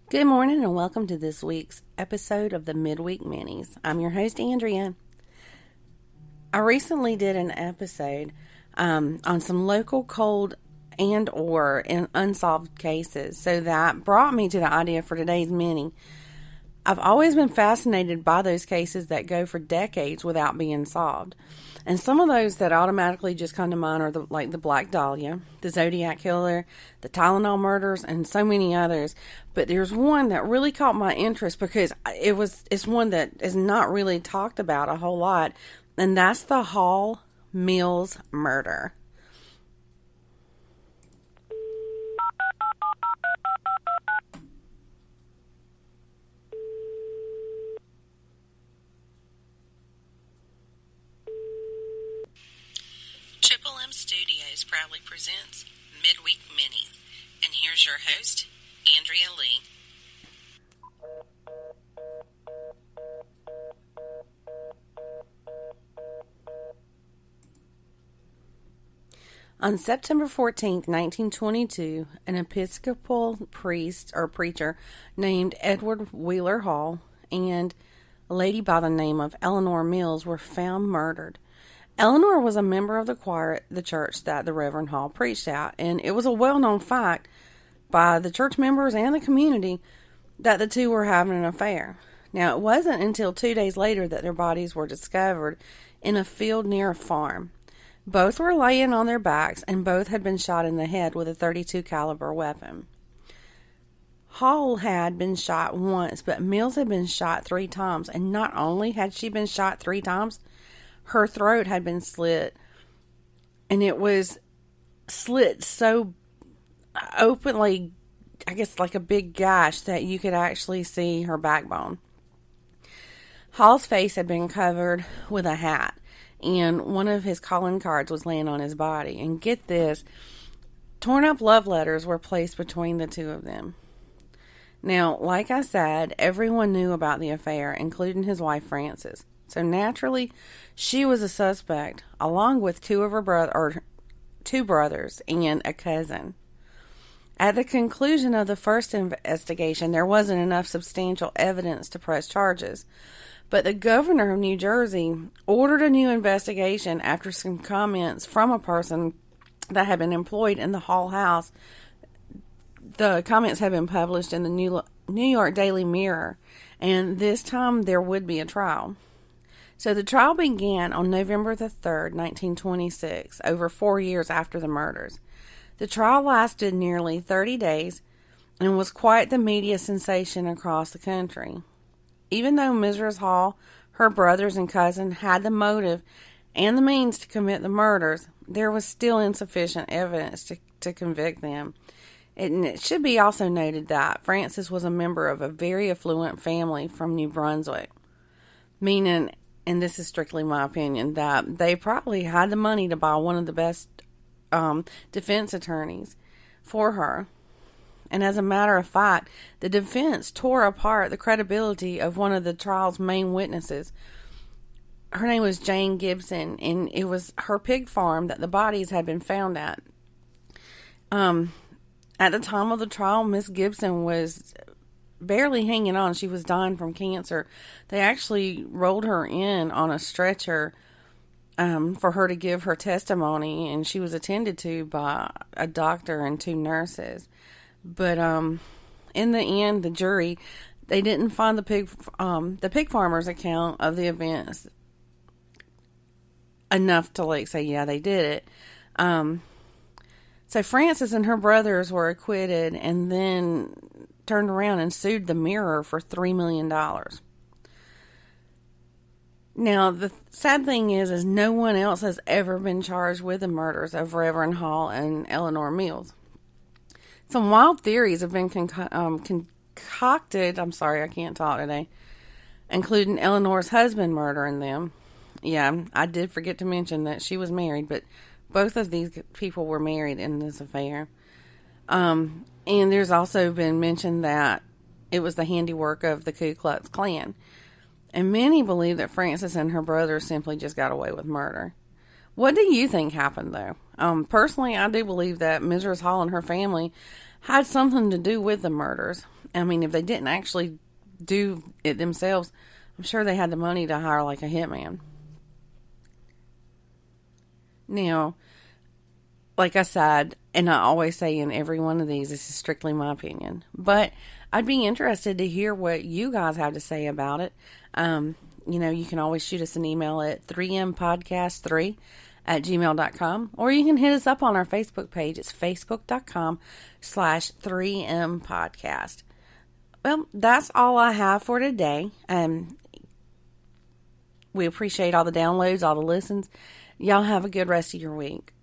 Good morning and welcome to this week's episode of the Midweek Minis. I'm your host, Andrea. I recently did an episode on some local cold and or unsolved cases, so that brought me to the idea for today's mini. I've always been fascinated by those cases that go for decades without being solved. And some of those that automatically just come to mind are like the Black Dahlia, the Zodiac Killer, the Tylenol murders, and so many others. But there's one that really caught my interest because it's one that is not really talked about a whole lot, and that's the Hall Mills murder. Triple M Studios proudly presents Midweek Minis, and here's your host, Andrea Lee. On September 14th, 1922, an Episcopal priest or preacher named Edward Wheeler Hall and a lady by the name of Eleanor Mills were found murdered. Eleanor was a member of the choir at the church that the Rev Hall preached at, and it was a well-known fact by the church members and the community that the two were having an affair. Now, it wasn't until 2 days later that their bodies were discovered in a field near a farm. Both were laying on their backs, and both had been shot in the head with a .32 caliber weapon. Hall had been shot once, but Mills had been shot 3 times, and not only had she been shot 3 times, her throat had been slit, and it was slit so openly, I guess like a big gash, that you could actually see her backbone. Hall's face had been covered with a hat, and one of his calling cards was laying on his body. And get this, torn up love letters were placed between the two of them. Now, like I said, everyone knew about the affair, including his wife Frances. So naturally, she was a suspect, along with two brothers and a cousin. At the conclusion of the first investigation, there wasn't enough substantial evidence to press charges. But the governor of New Jersey ordered a new investigation after some comments from a person that had been employed in the Hall house. The comments had been published in the New York Daily Mirror, and this time there would be a trial. So the trial began on November the 3rd, 1926, over 4 years after the murders. The trial lasted nearly 30 days and was quite the media sensation across the country. Even though Mrs. Hall, her brothers and cousin had the motive and the means to commit the murders, there was still insufficient evidence to convict them. And it should be also noted that Frances was a member of a very affluent family from New Brunswick, meaning, and this is strictly my opinion, that they probably had the money to buy one of the best defense attorneys for her. And as a matter of fact, the defense tore apart the credibility of one of the trial's main witnesses. Her name was Jane Gibson, and it was her pig farm that the bodies had been found at. At the time of the trial, Miss Gibson was barely hanging on. She was dying from cancer. They actually rolled her in on a stretcher for her to give her testimony, and she was attended to by a doctor and 2 nurses. But in the end, the jury, they didn't find the pig farmer's account of the events enough to say, yeah, they did it. So Frances and her brothers were acquitted, and then turned around and sued the Mirror for $3 million. Now, the sad thing is no one else has ever been charged with the murders of Reverend Hall and Eleanor Mills. Some wild theories have been concocted, I'm sorry, I can't talk today, including Eleanor's husband murdering them. Yeah, I did forget to mention that she was married, but both of these people were married in this affair. And there's also been mentioned that it was the handiwork of the Ku Klux Klan. And many believe that Frances and her brother simply just got away with murder. What do you think happened, though? Personally, I do believe that Mrs. Hall and her family had something to do with the murders. I mean, if they didn't actually do it themselves, I'm sure they had the money to hire like a hitman. Now, like I said, and I always say in every one of these, this is strictly my opinion, but I'd be interested to hear what you guys have to say about it. You can always shoot us an email at 3mpodcast3@gmail.com, or you can hit us up on our Facebook page. It's facebook.com/3mpodcast. Well, that's all I have for today. We appreciate all the downloads, all the listens. Y'all have a good rest of your week.